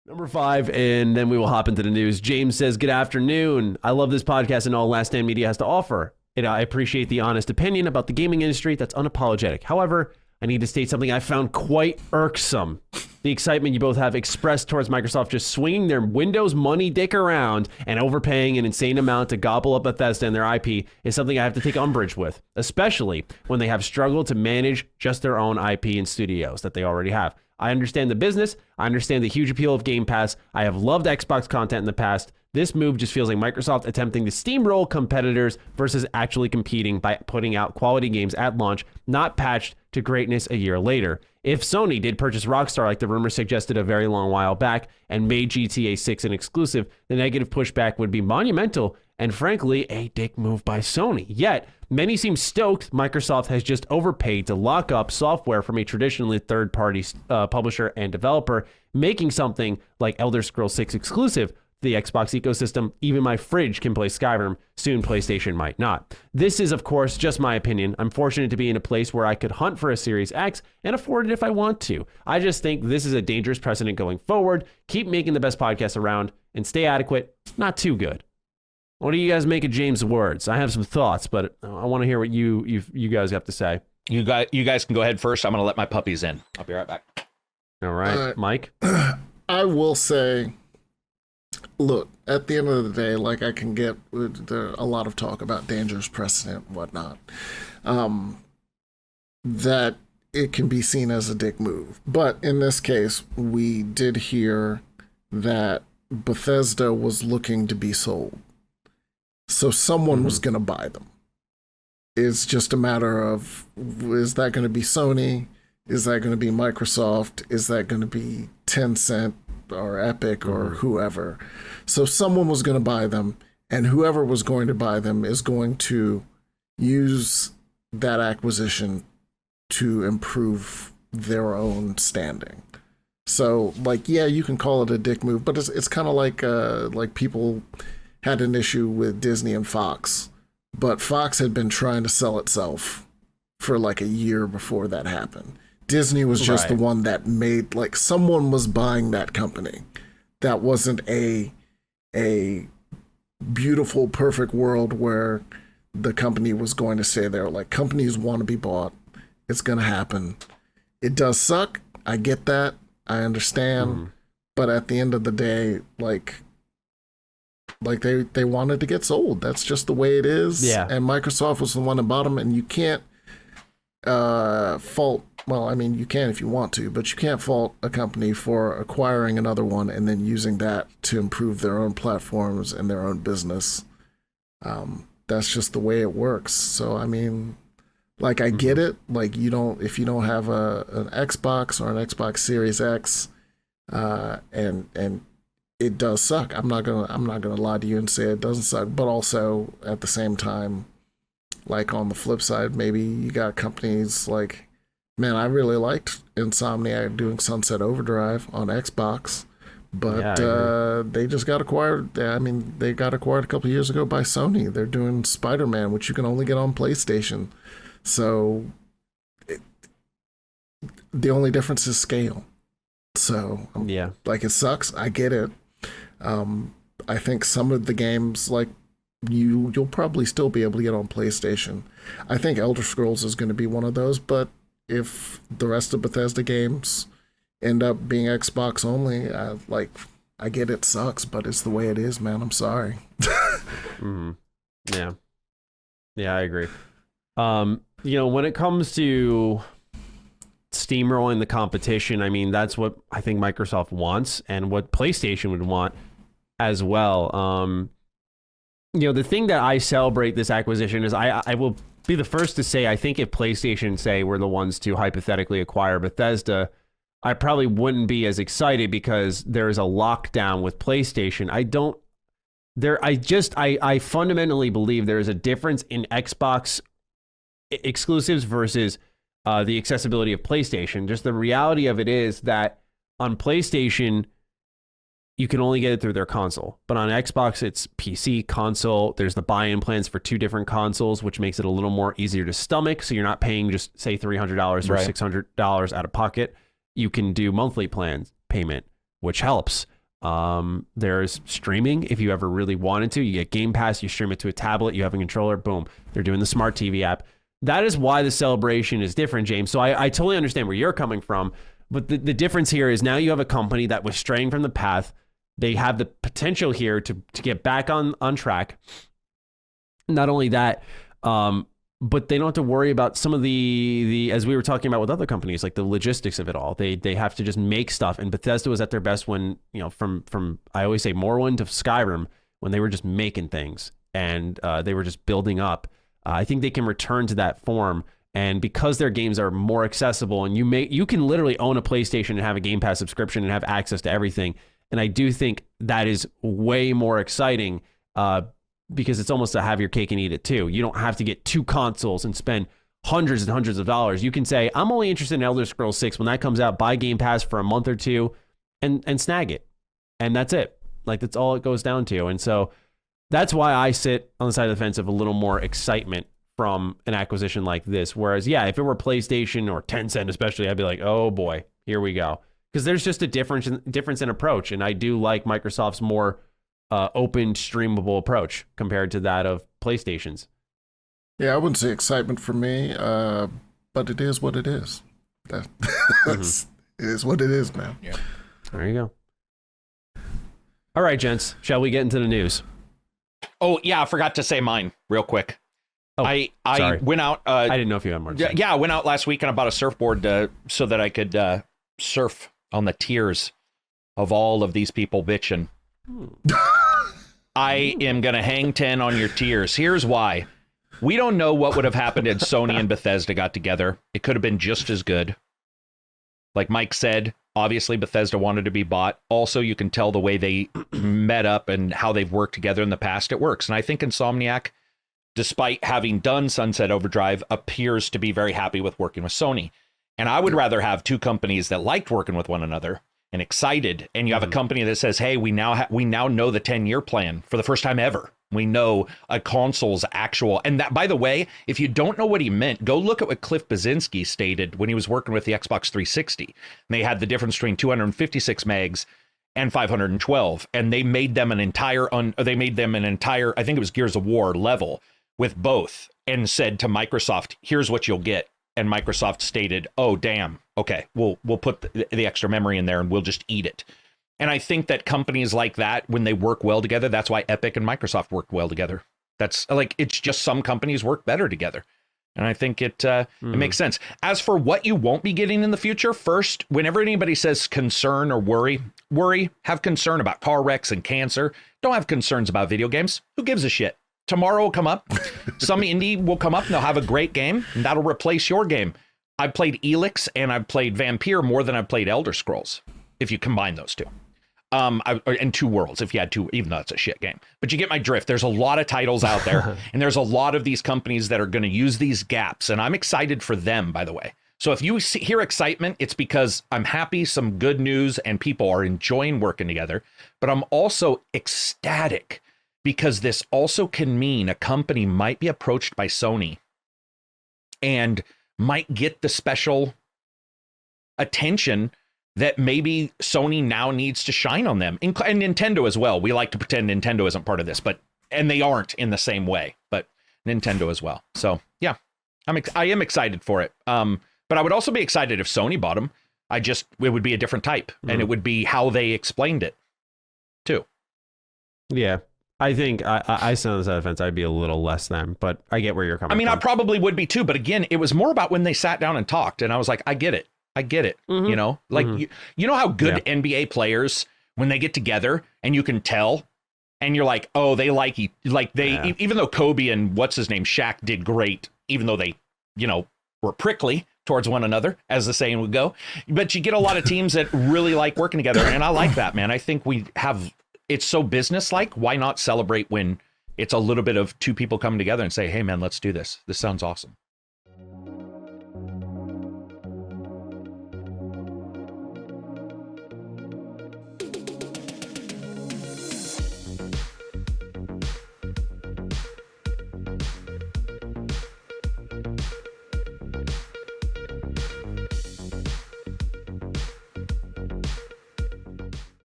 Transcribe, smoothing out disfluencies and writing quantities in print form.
Number 5, and then we will hop into the news. James says, good afternoon. I love this podcast and all Last Stand Media has to offer. I appreciate the honest opinion about the gaming industry that's unapologetic. However, I need to state something I found quite irksome. The excitement you both have expressed towards Microsoft just swinging their Windows money dick around and overpaying an insane amount to gobble up Bethesda and their IP is something I have to take umbrage with, especially when they have struggled to manage just their own IP and studios that they already have. I understand the business. I understand the huge appeal of Game Pass. I have loved Xbox content in the past. This move just feels like Microsoft attempting to steamroll competitors versus actually competing by putting out quality games at launch, not patched to greatness a year later. If Sony did purchase Rockstar like the rumor suggested a very long while back and made GTA 6 an exclusive, the negative pushback would be monumental and frankly a dick move by Sony. Yet, many seem stoked Microsoft has just overpaid to lock up software from a traditionally third-party publisher and developer, making something like Elder Scrolls 6 exclusive to the Xbox ecosystem. Even my fridge can play Skyrim. Soon, PlayStation might not. This is, of course, just my opinion. I'm fortunate to be in a place where I could hunt for a Series X and afford it if I want to. I just think this is a dangerous precedent going forward. Keep making the best podcast around and stay adequate, not too good. What do you guys make of James' words? I have some thoughts, but I want to hear what you guys have to say. You guys can go ahead first. I'm going to let my puppies in. I'll be right back. All right, Mike? I will say, look, at the end of the day, like I can get a lot of talk about dangerous precedent and whatnot, that it can be seen as a dick move. But in this case, we did hear that Bethesda was looking to be sold. So someone was going to buy them. It's just a matter of, is that going to be Sony? Is that going to be Microsoft? Is that going to be Tencent or Epic or whoever? So someone was going to buy them, and whoever was going to buy them is going to use that acquisition to improve their own standing. So, like, yeah, you can call it a dick move, but it's kind of like people had an issue with Disney and Fox, but Fox had been trying to sell itself for like a year before that happened. Disney was just the one that made, like, someone was buying that company. That wasn't a beautiful, perfect world where the company was going to stay there. Like, companies want to be bought. It's going to happen. It does suck. I get that. I understand. But at the end of the day, like they wanted to get sold. That's just the way it is. Yeah. And Microsoft was the one that bought them, and you can't fault, well, I mean, you can if you want to, but you can't fault a company for acquiring another one and then using that to improve their own platforms and their own business. That's just the way it works. So, I mean, like, I get it. Like, if you don't have an Xbox or an Xbox Series X, and it does suck. I'm not gonna lie to you and say it doesn't suck, but also at the same time, like, on the flip side, maybe you got companies like, man, I really liked Insomniac doing Sunset Overdrive on Xbox, but they just got acquired. I mean, they got acquired a couple of years ago by Sony. They're doing Spider-Man, which you can only get on PlayStation. So the only difference is scale. So yeah, like, it sucks. I get it. I think some of the games, like, you'll probably still be able to get on PlayStation. I think Elder Scrolls is going to be one of those, but if the rest of Bethesda games end up being Xbox only, I get it sucks, but it's the way it is, man. I'm sorry. Yeah, I agree. When it comes to steamrolling the competition, I mean, that's what I think Microsoft wants and what PlayStation would want as well. The thing that I celebrate this acquisition is I will be the first to say, I think if PlayStation, say, were the ones to hypothetically acquire Bethesda, I probably wouldn't be as excited because there is a lockdown with PlayStation. I fundamentally believe there is a difference in Xbox exclusives versus the accessibility of PlayStation. Just the reality of it is that on PlayStation, you can only get it through their console. But on Xbox, it's PC, console. There's the buy-in plans for 2 different consoles, which makes it a little more easier to stomach. So you're not paying just, say, $300 or $600 out of pocket. You can do monthly plans payment, which helps. There's streaming if you ever really wanted to. You get Game Pass, you stream it to a tablet, you have a controller, boom. They're doing the smart TV app. That is why the celebration is different, James. So I totally understand where you're coming from. But the difference here is now you have a company that was straying from the path. They have the potential here to get back on track. Not only that, but they don't have to worry about some of the as we were talking about with other companies, like the logistics of it all. They have to just make stuff. And Bethesda was at their best when, from I always say Morrowind to Skyrim, when they were just making things and they were just building up. I think they can return to that form. And because their games are more accessible, and you can literally own a PlayStation and have a Game Pass subscription and have access to everything. And I do think that is way more exciting because it's almost to have your cake and eat it too. You don't have to get 2 consoles and spend hundreds and hundreds of dollars. You can say, I'm only interested in Elder Scrolls 6 when that comes out, buy Game Pass for a month or 2 and snag it. And that's it. Like, that's all it goes down to. And so that's why I sit on the side of the fence of a little more excitement from an acquisition like this. Whereas, yeah, if it were PlayStation or Tencent especially, I'd be like, oh boy, here we go. Because there's just a difference in approach. And I do like Microsoft's more open, streamable approach compared to that of PlayStation's. Yeah, I wouldn't say excitement for me, but it is what it is. It is what it is, man. Yeah. There you go. All right, gents, shall we get into the news? Oh, yeah, I forgot to say mine real quick. Oh, I sorry. went out. I didn't know if you had more to say. Yeah, I went out last week and I bought a surfboard so that I could surf on the tears of all of these people bitching. I am going to hang 10 on your tears. Here's why. We don't know what would have happened if Sony and Bethesda got together. It could have been just as good. Like Mike said, obviously Bethesda wanted to be bought. Also, you can tell the way they met up and how they've worked together in the past, it works. And I think Insomniac, despite having done Sunset Overdrive, appears to be very happy with working with Sony. And I would rather have 2 companies that liked working with one another and excited. And you have a company that says, hey, we now know the 10-year plan for the first time ever. We know a console's actual. And that, by the way, if you don't know what he meant, go look at what Cliff Basinski stated when he was working with the Xbox 360. And they had the difference between 256 megs and 512. And they made them an entire, I think it was Gears of War level with both, and said to Microsoft, here's what you'll get. And Microsoft stated, oh, damn. Okay, we'll put the extra memory in there and we'll just eat it. And I think that companies like that, when they work well together, that's why Epic and Microsoft work well together. That's like, it's just some companies work better together. And I think it makes sense. As for what you won't be getting in the future, first, whenever anybody says concern or worry, have concern about car wrecks and cancer. Don't have concerns about video games. Who gives a shit? Tomorrow will come up. Some indie will come up and they'll have a great game and that'll replace your game. I've played Elix and I've played Vampire more than I've played Elder Scrolls, if you combine those two. And 2 Worlds, if you had 2, even though it's a shit game. But you get my drift. There's a lot of titles out there, and there's a lot of these companies that are going to use these gaps, and I'm excited for them, by the way. So if you hear excitement, it's because I'm happy, some good news, and people are enjoying working together. But I'm also ecstatic because this also can mean a company might be approached by Sony and might get the special attention that maybe Sony now needs to shine on them, and Nintendo as well. We like to pretend Nintendo isn't part of this, and they aren't in the same way, but Nintendo as well. So yeah, I am excited for it. But I would also be excited if Sony bought them. It would be a different type, and it would be how they explained it too. Yeah. I think I sit on the side of the fence. I'd be a little less than, but I get where you're coming from. I probably would be too, but again, it was more about when they sat down and talked, and I was like, I get it. You know, like, you know how good NBA players, when they get together and you can tell, and you're like, oh, they even though Kobe and what's his name, Shaq did great, even though they, were prickly towards one another, as the saying would go. But you get a lot of teams that really like working together. And I like that, man. I think it's so business-like. Why not celebrate when it's a little bit of 2 people coming together and say, hey, man, let's do this. This sounds awesome.